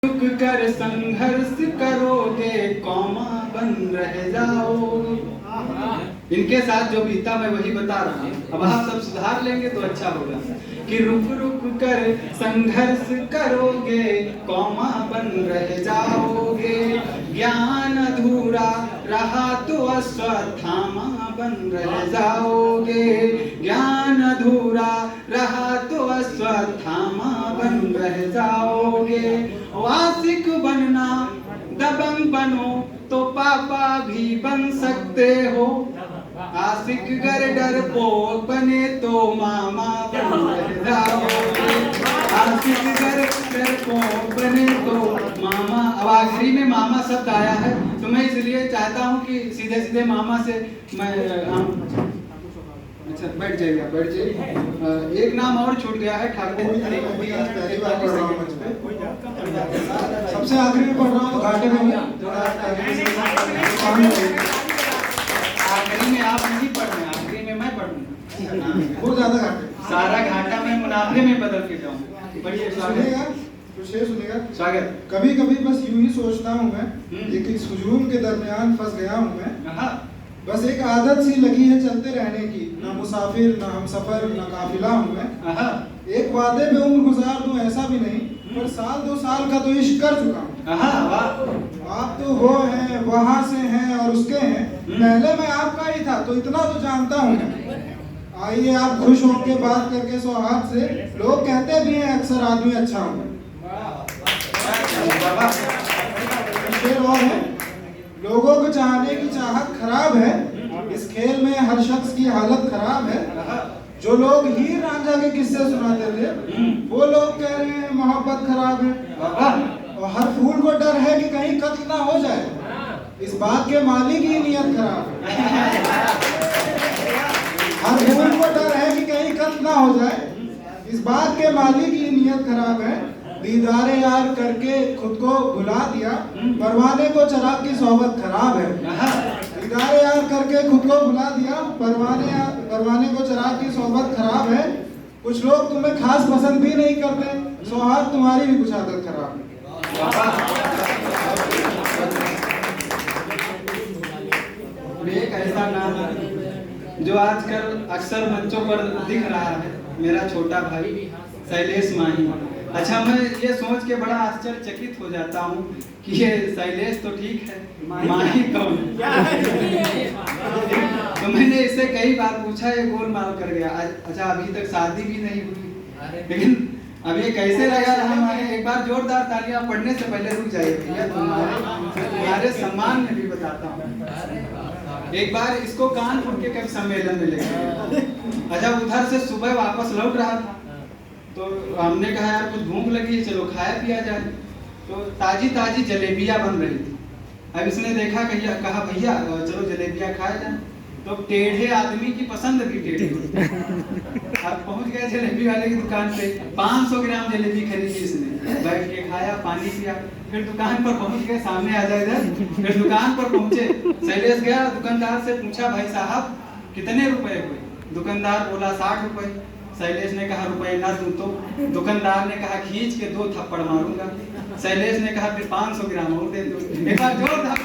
रुक कर संघर्ष करोगे कौमा बन रह जाओगे। इनके साथ जो बीता मैं वही बता रहा हूँ, अब आप सब सुधार लेंगे तो अच्छा होगा। कि रुक रुक कर संघर्ष करोगे कौमा बन रह जाओगे, ज्ञान अधूरा रहा तो अश्वत्थामा बन रह जाओगे, ज्ञान अधूरा रहा तो अश्वत्थामा बन रह जाओगे। वासिक बनना दबंग बनो तो पापा भी बन सकते हो, आशिक गर डरपोक बने तो मामा बन रह जाओगे, आशिक गर डरपोक बने तो मामा। अब आखिरी में मामा शब्द आया है तो मैं इसलिए चाहता हूँ कि सीधे सीधे मामा से मैं अच्छा बैठ जाइए, बैठ जाइए। एक नाम और छूट गया है ठाकुर। सबसे आखिरी में पढ़ रहा हूँ तो घाटे में आखिरी में आप नहीं पढ़ रहे, आखिरी में मैं पढ़ूंगा। बहुत ज्यादा घाटे, सारा घाटा मैं मुनाफे में बदल के जाऊँ। बढ़िए, सुनेगा तो शेर सुनेगा। स्वागत। कभी कभी बस यूं ही सोचता हूँ मैं, एक हुजूम के दरमियान फंस गया हूँ मैं, बस एक आदत सी लगी है चलते रहने की, ना मुसाफिर ना हमसफर ना काफिला हूँ मैं। एक वादे पे उम्र गुजार दूं ऐसा भी नहीं, पर साल 2 साल का तो इश्क कर चुका हूँ। आप तो वो हैं, वहाँ से हैं और उसके हैं, पहले मैं आपका ही था तो इतना तो जानता हूँ मैं। आइए आप खुश होंगे बात करके सौहार्द से, लोग कहते भी हैं अक्सर आदमी अच्छा हूँ। शेर और है, लोगों को चाहने की चाहत खराब है, इस खेल में हर शख्स की हालत खराब है। जो लोग हीर रांझा के किस्से सुनाते थे वो लोग कह रहे हैं मोहब्बत खराब है। और हर फूल को डर है कि कहीं कत्ल ना हो जाए, इस बात के मालिक की नीयत खराब है। हर फूल को डर है कि कहीं कत्ल ना हो जाए, इस बात के मालिक की नीयत खराब है। दीदारे यार करके खुद को भुला दिया, परवाने को चराग की सोहबत खराब है। दीदारे यार करके खुद को भुला दिया, परवाने को चराग की सोहबत खराब है। कुछ लोग तुम्हें खास पसंद भी नहीं करते, सौहार्द तुम्हारी भी कुछ आदत खराब है। एक ऐसा नाम जो आजकल अक्सर मंचों पर दिख रहा है, मेरा छोटा भाई शैलेश माही। अच्छा, मैं ये सोच के बड़ा आश्चर्यचकित हो जाता हूँ कि ये शैलेश तो ठीक है, माही कौन? तो मैंने इससे कई बार पूछा, ये गोलमाल कर गया। अच्छा, अभी तक शादी भी नहीं हुई, लेकिन अब ये कैसे लगा रहा हमारे। एक बार जोरदार तालियां पढ़ने से पहले रुक जाइए भैया, तुम्हारे सम्मान में भी बताता हूँ। एक बार इसको कानपुर के कवि सम्मेलन में लेकर, अच्छा उधर से सुबह वापस लौट रहा था तो हमने कहा यार कुछ भूख लगी है, चलो खाया पिया जाए। तो ताजी ताजी जलेबियां बन रही थी। अब इसने देखा, कहा भैया चलो जलेबियां खाया जाए। तो टेढ़े आदमी की पसंद भी टेढ़ी होती। अब पहुंच गए जलेबी वाले की दुकान पे, 500 ग्राम जलेबी खरीदी इसने, बैठ के खाया, पानी पिया, फिर दुकान पर पहुंच गए। सामने आ जाए इधर, फिर दुकान पर पहुंचे, शैलेश गया, दुकानदार से पूछा भाई साहब कितने रुपए हुए? दुकानदार बोला 60 रुपए। शैलेश ने कहा रुपए ना दूं तो? दुकानदार ने कहा खींच के 2 थप्पड़ मारूंगा। शैलेश ने कहा फिर 500 ग्राम और दे दो। एक बार जोरदार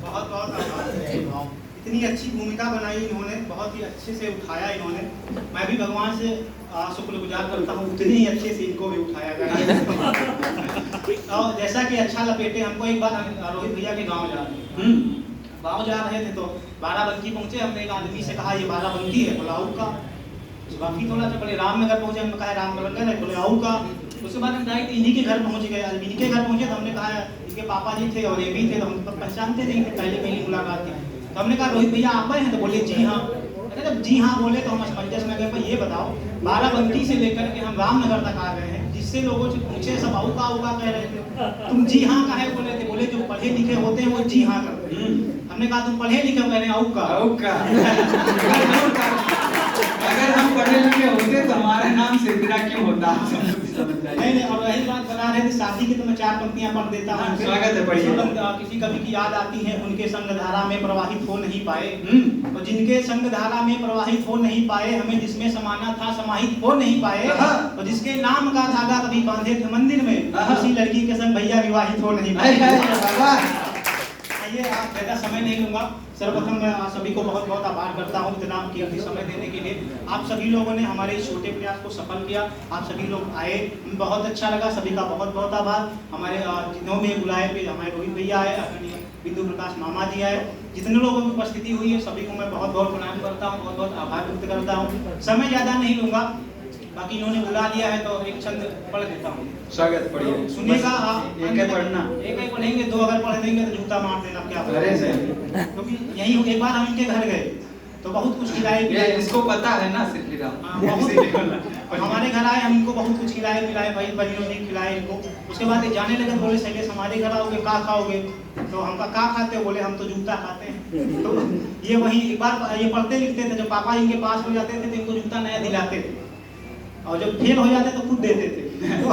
बहुत बहुत आभार। इतनी अच्छी भूमिका बनाई इन्होंने, बहुत ही अच्छे से उठाया इन्होंने। मैं भी भगवान से शुक्रगुजार करता हूँ, उतनी ही अच्छे से इनको भी उठाया गया। और जैसा कि अच्छा लपेटे, हमको एक बार रोहित भैया के गाँव जा रहे थे तो बाराबंकी पहुंचे। हमने एक आदमी से कहा ये बाराबंकी है, बोला आऊ का। बाकी थोड़ा सा बोले रामनगर पहुंचे, हमने कहा रामनगर है, बोले आऊ का। उसके बाद हम डायरेक्ट इन्हीं के घर पहुंच गए। जब इनके घर पहुंचे तो हमने कहा इनके पापा जी थे और ये भी थे, तो हम पहचानते थे, पहले पहली मुलाकात थी। तो हमने कहा रोहित भैया आप हैं? तो बोले जी हाँ। जब जी हाँ बोले तो हम असमंजस में गए, ये बताओ बाराबंकी से लेकर के हम रामनगर तक आ गए हैं, जिससे लोगों से पूछे सब आऊ का कह रहे थे, तुम जी हाँ का है बोले थे? बोले जो पढ़े लिखे होते हैं वो जी हाँ करते हैं। हमने कहा तुम पढ़े लिखे हो? कह रहे आऊ का। अगर हम पढ़े लिखे होते तो हमारा नाम सिंधिया क्यों होता? नहीं नहीं, और रही बात बता रहे थे शादी की, तो मैं 4 पंक्तियां पढ़ देता हूँ। स्वागत है, पढ़िए। किसी कवि की याद आती है, उनके संग धारा में प्रवाहित हो नहीं पाए, तो जिनके संग धारा में प्रवाहित हो नहीं पाए, हमें जिसमें समाना था समाहित हो नहीं पाए, और जिसके नाम का धागा कभी बांधे थे मंदिर में, उसी लड़की के संग भैया विवाहित हो नहीं पाए। आइए, आप ज्यादा समय नहीं लूंगा। सर्वप्रथम मैं आप सभी को बहुत बहुत आभार करता हूँ इतना कीमती समय देने के लिए। आप सभी लोगों ने हमारे इस छोटे प्रयास को सफल किया, आप सभी लोग आए, बहुत अच्छा लगा, सभी का बहुत बहुत आभार। हमारे जितनों में बुलाए पे हमारे रोहित भैया आए, आदरणीय बिंदु प्रकाश मामा जी आए, जितने लोगों की उपस्थिति हुई है सभी को मैं बहुत बहुत प्रणाम करता हूँ, बहुत बहुत आभार व्यक्त करता हूँ। समय ज़्यादा नहीं लूंगा, बाकी इन्होंने बुला लिया है तो एक छंद पढ़ देता हूँ। स्वागत, पढ़िए। सुनिएगा आप, एक है पढ़ना, एक ही पढ़ेंगे, 2 अगर पढ़ देंगे तो जूता मार देना क्या। अरे सही, क्योंकि यही एक बार हम इनके घर गए तो बहुत कुछ खिलाए ये पिलाए, इसको पता है ना सिर्फ हमारे घर आए, हम इनको बहुत कुछ खिलाए पिलाए, भाई बहनों ने खिलाए इनको। उसके बाद ये जाने लगे, बोले शैलेश हमारे घर आओगे का खाओगे, तो हमका का खाते हो, बोले हम तो जूता खाते हैं। तो ये वही एक बार ये पढ़ते लिखते थे, जब पापा इनके पास हो जाते थे तो इनको जूता नया दिलाते थे, और जब फेल हो जाते तो खुद देते थे। तो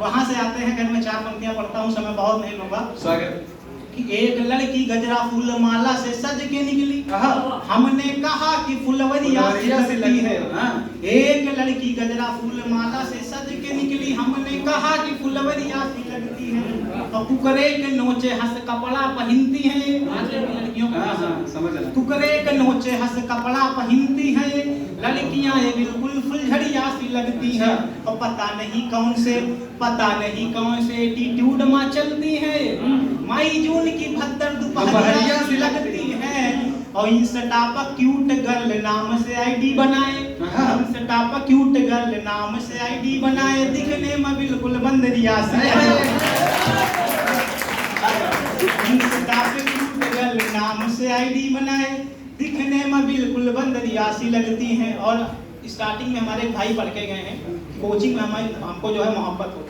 वहां से आते हैं, घर में 4 पंक्तियां पढ़ता हूँ, समय बहुत नहीं लूंगा। स्वागत। कि एक लड़की गजरा फूल माला से सज के निकली, हमने कहा कि फुलवरिया से लगती है। एक लड़की गजरा फूल माला से सज के निकली, हमने कहा कि फुलवरिया से लगती है, तो कुकरे के नोचे हंस कपड़ा पहनती है। आजकल की लड़कियों का समझ रहा, कुकरे के नोचे हंस कपड़ा पहनती है, लड़कियां ये बिल्कुल फुलझड़िया सी लगती है, और पता नहीं कौन से एटीट्यूड में चलती है, मई जून की भद्दर दोपहरिया सी लगती है, और इंस्टा पर क्यूट गर्ल नाम से आईडी बनाए, इंस्टा पर क्यूट गर्ल नाम से आईडी बनाए, दिखने में बिल्कुल बंदरिया सी, इंस्टा पे क्यूट गर्ल नाम से आईडी बनाए, दिखने में बिल्कुल बंदरिया सी लगती हैं। और स्टार्टिंग में हमारे भाई पढ़ के गए हैं, कोचिंग में हमको जो है मोहब्बत हो,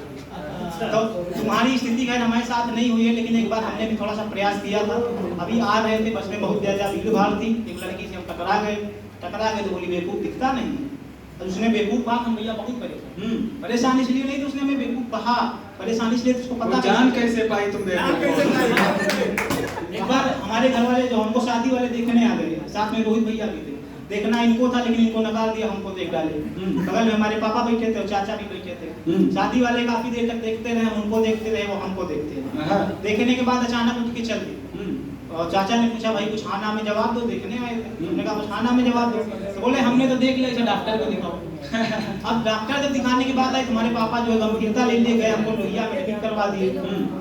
तो तुम्हारी स्थिति खैर हमारे साथ नहीं हुई है, लेकिन एक बार हमने भी थोड़ा सा प्रयास किया था। अभी आ रहे थे, बस में बहुत ज़्यादा भीड़ भाड़ थी, एक लड़की से हम टकरा गए तो बोली बेवकूफ़ दिखता नहीं, तो उसने बेवकूफ़ कहा, हम भैया बहुत परेशान इसलिए नहीं, तो उसने हमें बेवकूफ़ कहा, परेशान इसलिए उसको पता जान कैसे पाई तुम एक बार हमारे घर वाले जो हमको शादी वाले देखने आ गए, साथ में रोहित भैया भी थे, देखना इनको था लेकिन इनको नकार दिया, हमको देख डाले। बगल में हमारे पापा बैठे थे और चाचा भी बैठे थे, शादी वाले काफी देर तक देखते रहे, हम उनको देखते रहे, वो हमको देखते रहे। देखने के बाद अचानक उठ के चल गए, और चाचा ने पूछा भाई कुछ हाँ ना में जवाब दो, देखने आए थे, हमने कहा कुछ हाँ ना में जवाब दो, तो बोले हमने तो देख लिया, इसे डॉक्टर को दिखाओ। अब डॉक्टर जब दिखाने की बात आई, तुम्हारे पापा जो है गंभीरता ले गए, हमको लोहिया में एडमिट करवा दिए।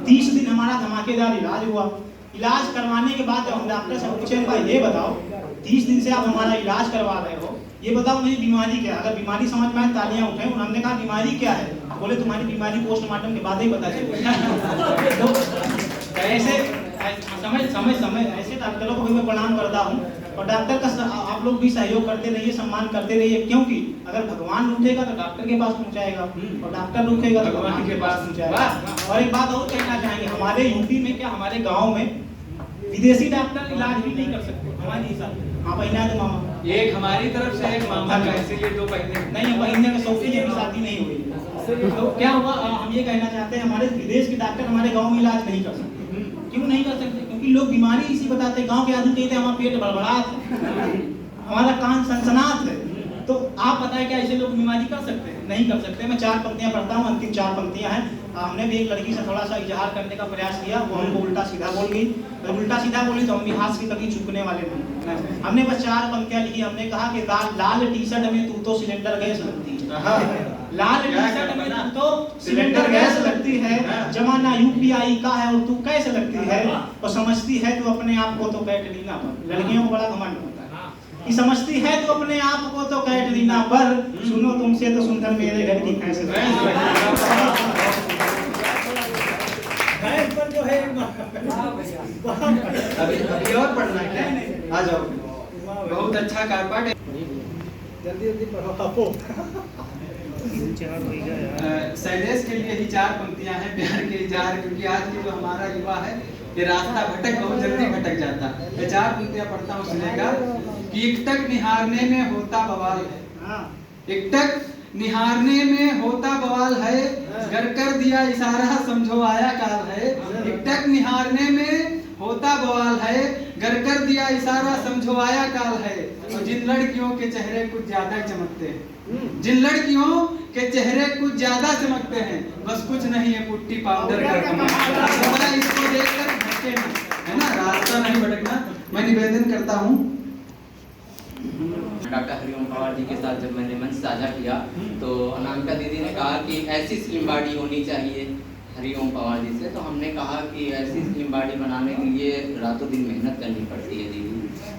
30 दिन हमारा धमाकेदार इलाज हुआ। इलाज करवाने के बाद जब हम डॉक्टर से पूछे भाई ये बताओ 30 दिन से आप हमारा इलाज करवा रहे हो, ये बताओ मुझे बीमारी क्या है, अगर बीमारी समझ में आए तालियां उठे। हमने कहा बीमारी क्या है, बोले तुम्हारी बीमारी पोस्टमार्टम के बाद ही पता चलेगी। तो ऐसे समय ऐसे डॉक्टरों को भी मैं प्रणाम करता हूँ, और डॉक्टर का आप लोग भी सहयोग करते रहिए, सम्मान करते रहिए, क्योंकि अगर भगवान रुकेगा तो डॉक्टर के पास पहुँचाएगा, और डॉक्टर रुकेगा तो भगवान के पास पहुँचाएगा। और एक बात और कहना चाहेंगे, हमारे यूपी में क्या हमारे गाँव में विदेशी डॉक्टर इलाज भी नहीं कर सकते हमारे हिसाब से। हाँ पहना है मामा, एक हमारी तरफ से एक मामा का, इसीलिए 2 पहने नहीं, पहनने के शौक से ये भी शादी नहीं हुई। तो क्या हुआ, हम ये कहना चाहते हैं हमारे विदेश के डॉक्टर हमारे गांव में इलाज नहीं कर सकते। क्यों नहीं कर सकते? क्योंकि लोग बीमारी इसी बताते हैं, गांव के आदमी कहते हैं हमारा पेट बड़बड़ात है, हमारा कान सनसनात है। तो आप बताएं क्या ऐसे लोग बीमारी कर सकते हैं? नहीं कर सकते। मैं 4 पंक्तियां पढ़ता हूँ, अंतिम 4 पंक्तियां हैं। हमने भी एक लड़की से थोड़ा सा इजहार करने का प्रयास किया, वो हमको उल्टा सीधा बोल गई, तो उल्टा सीधा बोली तो हम भी हाथ से कभी चुकने वाले नहीं। हमने बस 4 पंक्तियां लिखी, हमने कहा कि लाल टी शर्ट में तू तो सिलेंडर गैस लगती है, लाल टी शर्ट में तू तो सिलेंडर गैस लगती है, जमाना यूपीआई का है और तू कैसे लगती है, और समझती है तू अपने आप को तो कैटरीना पर। लड़कियों को बड़ा घमंड होता है कि समझती है तू अपने आप को तो कैटरीना पर, सुनो तुमसे तो सुंदर मेरे घर की भैंस पर जो है। अभी और पढ़ना है क्या? आ जाओ, बहुत अच्छा कारपाट है, जल्दी पढ़ो आपको। शैलेश के लिए ही 4 पंक्तियां हैं, प्यार के इजहार, क्योंकि आज के जो हमारा युवा है ये रास्ता बहुत जल्दी भटक जाता। मैं 4 पंक्तियां पढ़ता हूँ, सुनेगा कि एकटक निहारने में होता बवाल है, एकटक निहारने में होता बवाल बवाल है, गर कर दिया इशारा समझो आया काल है। टिकटक निहारने में होता बवाल है, गर कर दिया इशारा समझो आया काल है। और जिन लड़कियों के चेहरे कुछ ज्यादा चमकते हैं, जिन लड़कियों के चेहरे कुछ ज्यादा चमकते हैं, बस कुछ नहीं है पुट्टी पाउडर का कमाल। इसको देखकर भटके ना, है ना, रास्ता नहीं भटकना। मैं निवेदन करता हूँ डॉक्टर हरिओम पवार जी के साथ जब मैंने मंच साझा किया तो अनामिका दीदी ने कहा कि ऐसी स्लिम बॉडी होनी चाहिए हरिओम पवार जी से। तो हमने कहा कि ऐसी स्लिम बॉडी बनाने के लिए रातों दिन मेहनत करनी पड़ती है दीदी।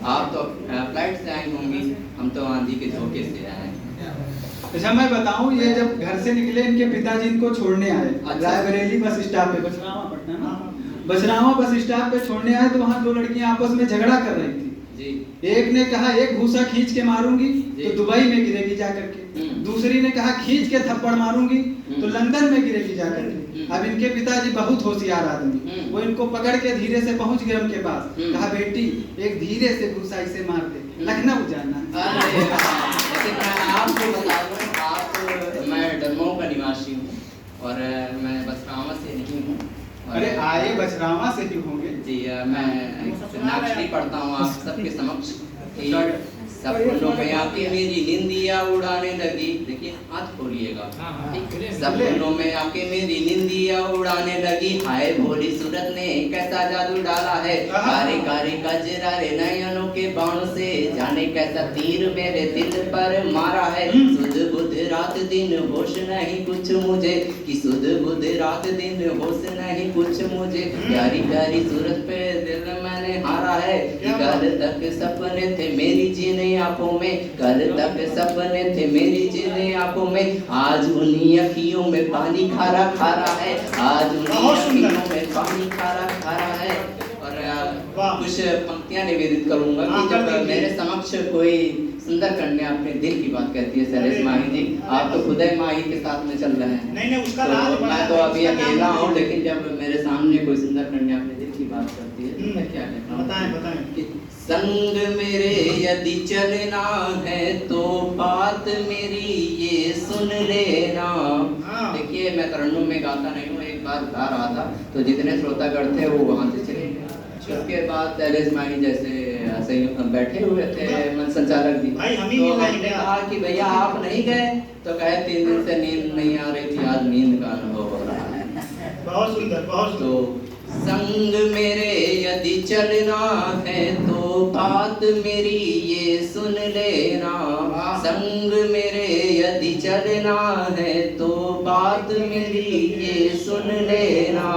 आप तो फ्लाइट से आई होंगी, हम तो आंधी के झोंके से आए हैं। अच्छा मैं बताऊं, ये जब घर से निकले इनके पिताजी इनको छोड़ने आए रायबरेली बस स्टॉप पे, बछरावा पटना ना, बछरावा बस स्टॉप पे छोड़ने आए तो वहाँ दो लड़कियां आपस में झगड़ा कर रही थी जी। एक ने कहा एक घूसा खींच के मारूंगी तो दुबई में गिरेगी जाकर के, दूसरी ने कहा खींच के थप्पड़ मारूंगी तो लंदन में गिरेगी जाकर के। अब इनके पिताजी बहुत होशियार आदमी, वो इनको पकड़ के धीरे से पहुंच गए उनके पास, कहा बेटी एक धीरे से घूसा इसे मार दे, लखनऊ जाना। आपको बता दूं, आप मैं डलमऊ का निवासी हूँ और मैं बछरावा से नहीं हूँ। अरे आए बछरावा से ही होंगे जी। मैं नाक्षरी पढ़ता हूँ आप सबके समक्ष। सपनों में आके मेरी निंदिया उड़ाने लगी, देखिए हाथ खोलिएगा। सपनों में आके मेरी निंदिया उड़ाने लगी, हाय भोली सूरत ने कैसा जादू डाला है। कारे कारे कजरारे नयनों के बाण से जाने कैसा तीर मेरे दिल पर मारा है। सुध बुध रात दिन होश नहीं कुछ मुझे, कि सुध बुध रात दिन होश नहीं कुछ मुझे। प्यारी प्यारी सूरत पे दिल मैंने हारा है, कल तक सपने थे मेरी जीने आंखों में, कल तक सपने थे मेरी जीने आंखों में। आज उन्हीं अखियों में पानी खारा खारा है, आज उन्हीं अखियों में पानी खारा खारा है। और कुछ पंक्तियां निवेदित करूंगा कि जब मेरे समक्ष कोई सुंदर कन्या अपने दिल की बात कहती है, शैलेश माही जी आप तो खुद ही माही के साथ में चल रहे हैं। नहीं उसका तो मैं तो अभी अकेला हूँ, लेकिन जब मेरे सामने कोई सुंदर कन्या अपने दिल की बात करती है तो मैं क्या कहता हूँ, बताएं। संग मेरे यदि चलना है तो बात मेरी ये सुन लेना। देखिए मैं तरन्नुम में गाता नहीं हूँ, एक बार गा रहा था तो जितने श्रोतागण थे वो वहाँ से चले गए। उसके बाद शैलेश माही जैसे ऐसे बैठे हुए थे मन संचालक जी, तो हमने कहा कि भैया आप नहीं गए, तो कहे 3 दिन से नींद नहीं आ रही थी, आज नींद का अनुभव हो रहा है। बहुत सुंदर बहुत। तो संग मेरे यदि चलना है तो बात मेरी ये सुन लेना। संग मेरे यदि चलना है तो बात मेरी ये सुन लेना।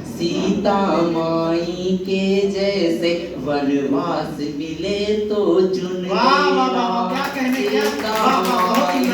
सीता माई के जैसे वनवास मिले तो चुन लेना। क्या कहने, क्या सीता माई